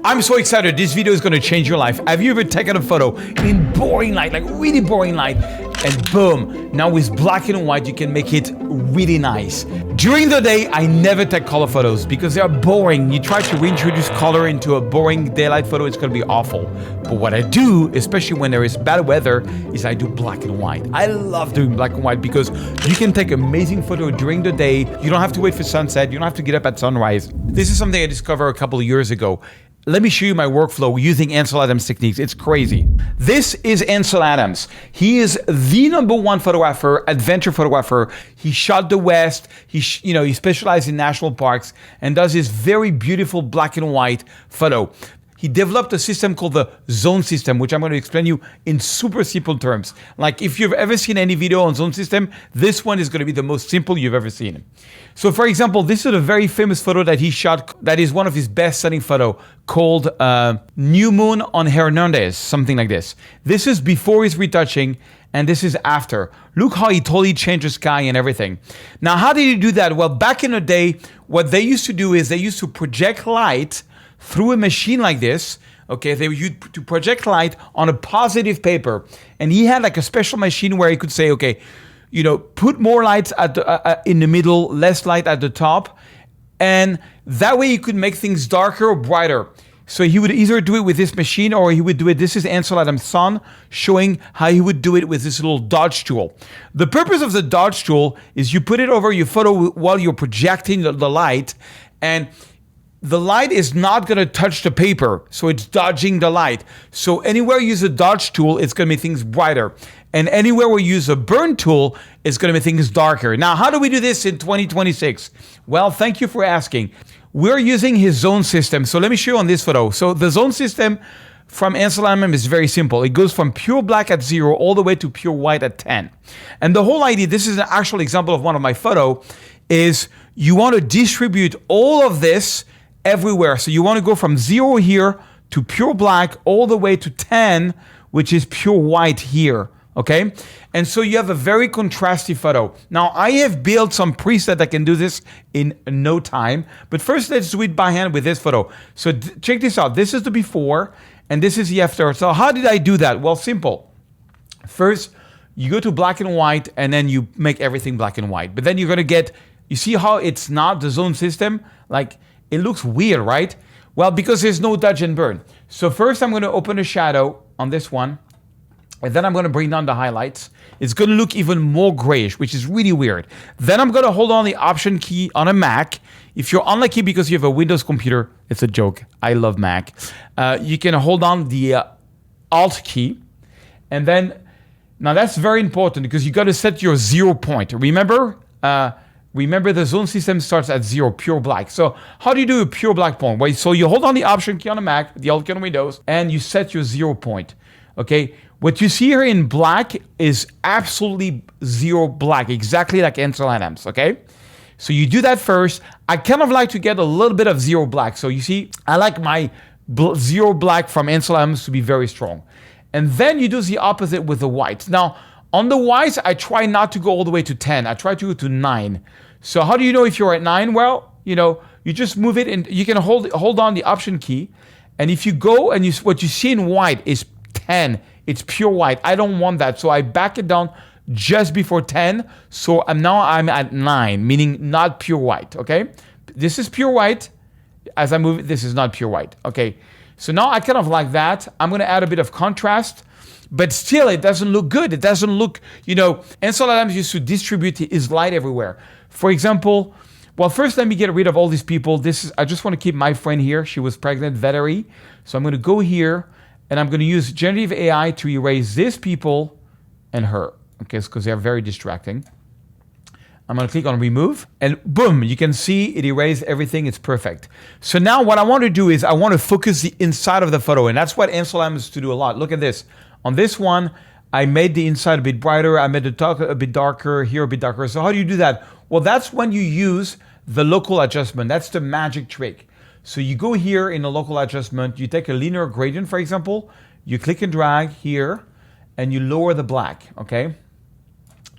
I'm so excited. This video is going to change your life. Have you ever taken a photo in boring light, like really boring light, and boom, now with black and white, you can make it really nice. During the day, I never take color photos because they are boring. You try to reintroduce color into a boring daylight photo, it's going to be awful. But what I do, especially when there is bad weather, is I do black and white. I love doing black and white because you can take amazing photo during the day. You don't have to wait for sunset. You don't have to get up at sunrise. This is something I discovered a couple of years ago. Let me show you my workflow using Ansel Adams techniques. It's crazy. This is Ansel Adams. He is the #1 photographer, adventure photographer. He shot the West. He specializes in national parks and does this very beautiful black and white photo. He developed a system called the Zone System, which I'm going to explain you in super simple terms. Like if you've ever seen any video on Zone System, this one is going to be the most simple you've ever seen. So for example, this is a very famous photo that he shot that is one of his best-selling photo called New Moon on Hernandez, something like this. This is before his retouching and this is after. Look how he totally changed the sky and everything. Now, how did he do that? Well, back in the day, what they used to do is they used to project light through a machine like this. Okay, they used to project light on a positive paper. And he had like a special machine where he could say, okay, put more lights at in the middle, less light at the top. And that way you could make things darker or brighter. So he would either do it with this machine or he would do it. This is Ansel Adams' son showing how he would do it with this little dodge tool. The purpose of the dodge tool is you put it over your photo while you're projecting the light, and the light is not going to touch the paper, so it's dodging the light. So anywhere you use a dodge tool, it's going to make things brighter. And anywhere we use a burn tool, it's going to make things darker. Now, how do we do this in 2026? Well, thank you for asking. We're using his zone system. So let me show you on this photo. So the zone system from Ansel Adams is very simple. It goes from pure black at 0 all the way to pure white at 10. And the whole idea, this is an actual example of one of my photo, is you want to distribute all of this everywhere. So you want to go from 0 here to pure black all the way to 10, which is pure white here. Okay. And so you have a very contrasty photo. Now I have built some preset that can do this in no time, but first let's do it by hand with this photo. So check this out. This is the before and this is the after. So how did I do that? Well, simple. First, you go to black and white and then you make everything black and white, but then you're going to get, you see how it's not the zone system? Like, it looks weird, right? Well, because there's no dodge and burn. So first I'm going to open a shadow on this one, and then I'm going to bring down the highlights. It's going to look even more grayish, which is really weird. Then I'm going to hold on the Option key on a Mac. If you're unlucky because you have a Windows computer, it's a joke. I love Mac. You can hold on the Alt key, and then, now that's very important because you got to set your 0 point. Remember, the zone system starts at 0, pure black. So how do you do a pure black point? Well, so you hold on the Option key on the Mac, the Alt key on Windows, and you set your 0 point. Okay, what you see here in black is absolutely 0 black, exactly like Ansel Adams. Okay, so you do that first. I kind of like to get a little bit of 0 black. So you see, I like my 0 black from Ansel Adams to be very strong. And then you do the opposite with the whites. Now, on the whites, I try not to go all the way to 10. I try to go to 9. So how do you know if you're at 9? Well, you just move it and you can hold on the Option key. And if you go and what you see in white is 10. It's pure white. I don't want that. So I back it down just before 10. So now I'm at 9, meaning not pure white. Okay. This is pure white. As I move it, this is not pure white. Okay. So now I kind of like that. I'm going to add a bit of contrast. But still, it doesn't look good. It doesn't look, Ansel Adams used to distribute his light everywhere. For example, well, first let me get rid of all these people. I just want to keep my friend here. She was pregnant, Valerie. So I'm going to go here and I'm going to use generative AI to erase these people and her. Okay, because they're very distracting. I'm going to click on remove and boom, you can see it erased everything. It's perfect. So now what I want to do is I want to focus the inside of the photo, and that's what Ansel Adams used to do a lot. Look at this. On this one, I made the inside a bit brighter. I made the top a bit darker, here a bit darker. So how do you do that? Well, that's when you use the local adjustment. That's the magic trick. So you go here in the local adjustment, you take a linear gradient, for example, you click and drag here, and you lower the black, okay?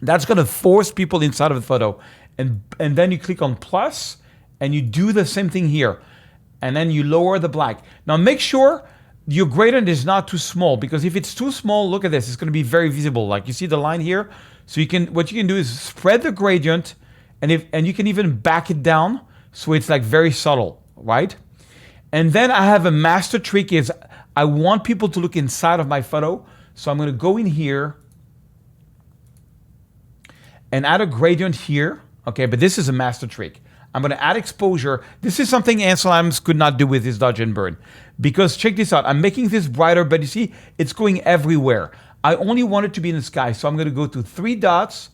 That's gonna force people inside of the photo. And then you click on plus, and you do the same thing here. and then you lower the black. Now make sure your gradient is not too small, because if it's too small, look at this, it's going to be very visible. Like you see the line here. So what you can do is spread the gradient, and you can even back it down so it's like very subtle, right? And then I have a master trick is I want people to look inside of my photo. So I'm going to go in here and add a gradient here. Okay, but this is a master trick. I'm going to add exposure. This is something Ansel Adams could not do with his dodge and burn, because check this out. I'm making this brighter, but you see, it's going everywhere. I only want it to be in the sky. So I'm going to go to 3 dots,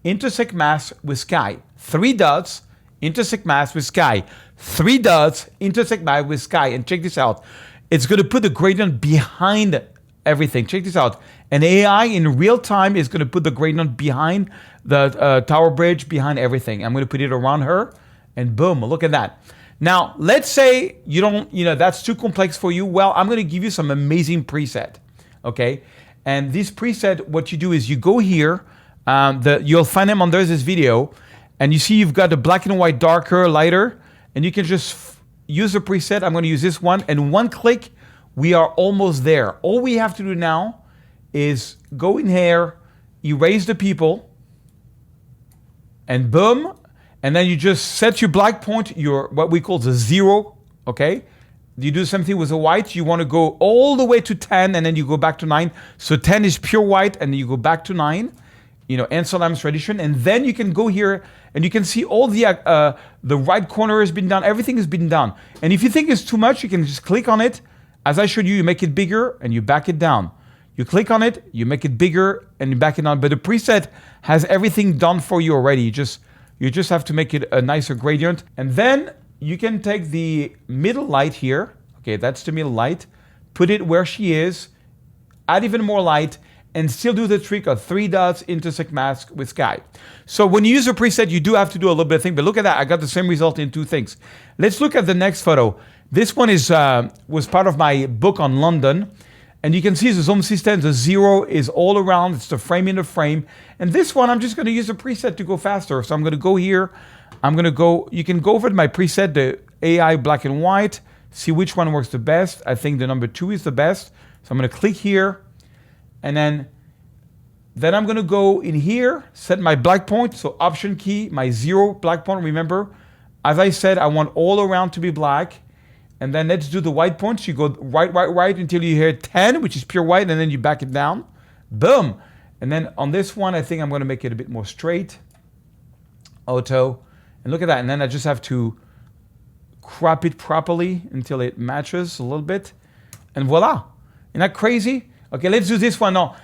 intersect mask with sky. 3 dots, intersect mask with sky. 3 dots, intersect mask with sky. And check this out. It's going to put the gradient behind everything. Check this out. An AI in real time is going to put the gradient behind the tower bridge, behind everything. I'm going to put it around her, and boom, look at that. Now, let's say you don't, that's too complex for you. Well, I'm going to give you some amazing preset, okay? And this preset, what you do is you go here, you'll find them under this video, and you see you've got the black and white, darker, lighter, and you can just use the preset. I'm going to use this one, and one click, we are almost there. All we have to do now is go in here, erase the people, and boom, and then you just set your black point, your what we call the 0, okay? You do something with the white, you want to go all the way to 10, and then you go back to 9. So 10 is pure white, and you go back to 9, Ansel Adams tradition, and then you can go here, and you can see all the right corner has been done, everything has been done. And if you think it's too much, you can just click on it. As I showed you, you make it bigger, and you back it down. You click on it, you make it bigger, and you back it down. But the preset has everything done for you already. You just have to make it a nicer gradient. And then you can take the middle light here. Okay, that's the middle light. Put it where she is. Add even more light, and still do the trick of 3 dots, intersect mask with sky. So when you use a preset, you do have to do a little bit of thing. But look at that. I got the same result in 2 things. Let's look at the next photo. This one was part of my book on London. And you can see the zone system, the 0 is all around. It's the frame in the frame. And this one, I'm just going to use a preset to go faster. So I'm going to go here. You can go over to my preset, the AI black and white, see which one works the best. I think the number 2 is the best. So I'm going to click here. And then I'm going to go in here, set my black point. So option key, my 0 black point. Remember, as I said, I want all around to be black. And then let's do the white points. You go right until you hear 10, which is pure white, and then you back it down. Boom. And then on this one, I think I'm going to make it a bit more straight. Auto. And look at that. And then I just have to crop it properly until it matches a little bit. And voila. Isn't that crazy? Okay, let's do this one now.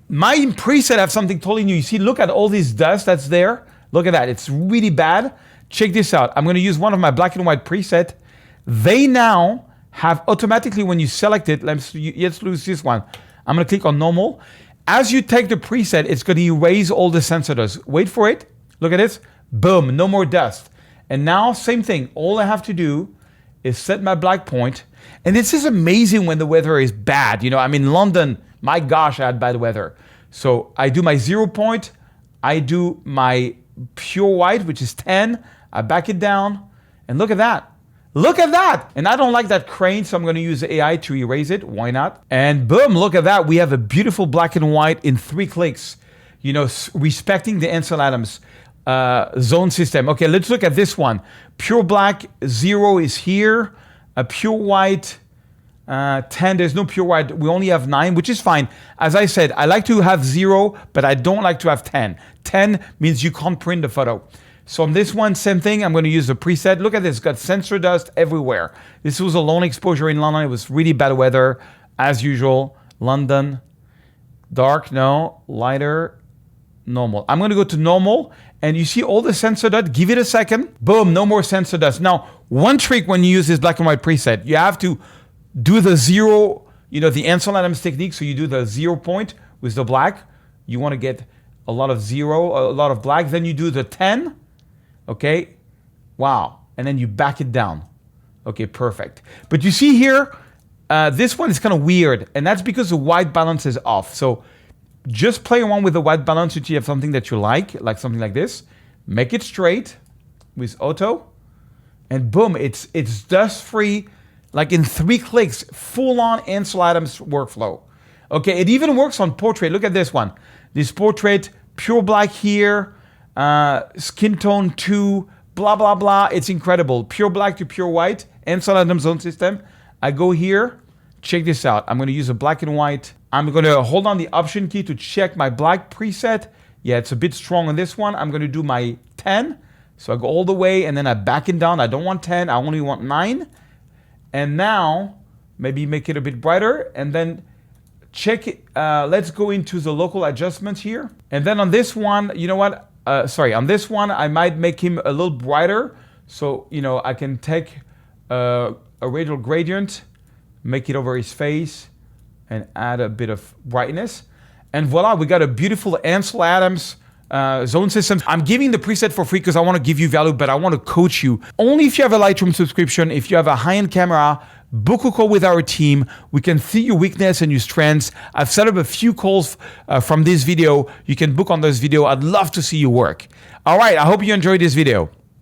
My preset have something totally new. You see, look at all this dust that's there. Look at that. It's really bad. Check this out. I'm going to use one of my black and white preset. They now have automatically, when you select it, let's lose this one. I'm going to click on normal. As you take the preset, it's going to erase all the sensor dust. Wait for it. Look at this. Boom, no more dust. And now, same thing. All I have to do is set my black point. And this is amazing when the weather is bad. I'm in London. My gosh, I had bad weather. So I do my 0 point. I do my pure white, which is 10. I back it down. And look at that. Look at that. And I don't like that crane, so I'm going to use AI to erase it. Why not? And boom, look at that. We have a beautiful black and white in 3 clicks, respecting the Ansel Adams zone system. Okay, let's look at this one. Pure black, 0 is here. A pure white, 10. There's no pure white. We only have 9, which is fine. As I said, I like to have 0, but I don't like to have 10. 10 means you can't print the photo. So on this one, same thing. I'm going to use the preset. Look at this. It's got sensor dust everywhere. This was a long exposure in London. It was really bad weather, as usual. London, dark, no. Lighter, normal. I'm going to go to normal. And you see all the sensor dust. Give it a second. Boom, no more sensor dust. Now, one trick when you use this black and white preset, you have to do the 0, the Ansel Adams technique. So you do the 0 point with the black. You want to get a lot of 0, a lot of black. Then you do the 10. Okay, wow, and then you back it down. Okay, perfect. But you see here, this one is kind of weird, and that's because the white balance is off. So just play around with the white balance until you have something that you like something like this. Make it straight with auto. And boom, it's dust-free, like in 3 clicks, full-on Ansel Adams workflow. Okay, it even works on portrait. Look at this one. This portrait, pure black here, skin tone 2, blah, blah, blah. It's incredible. Pure black to pure white, Ansel Adams Zone System. I go here, check this out. I'm gonna use a black and white. I'm gonna hold on the Option key to check my black preset. Yeah, it's a bit strong on this one. I'm gonna do my 10. So I go all the way and then I back it down. I don't want 10, I only want 9. And now, maybe make it a bit brighter and then check it. Let's go into the local adjustments here. And then on this one, you know what? On this one, I might make him a little brighter. So, you know, I can take a radial gradient, make it over his face and add a bit of brightness. And voila, we got a beautiful Ansel Adams Zone System. I'm giving the preset for free because I want to give you value, but I want to coach you. Only if you have a Lightroom subscription, if you have a high-end camera, book a call with our team. We can see your weakness and your strengths. I've set up a few calls from this video. You can book on this video. I'd love to see you work. All right, I hope you enjoyed this video.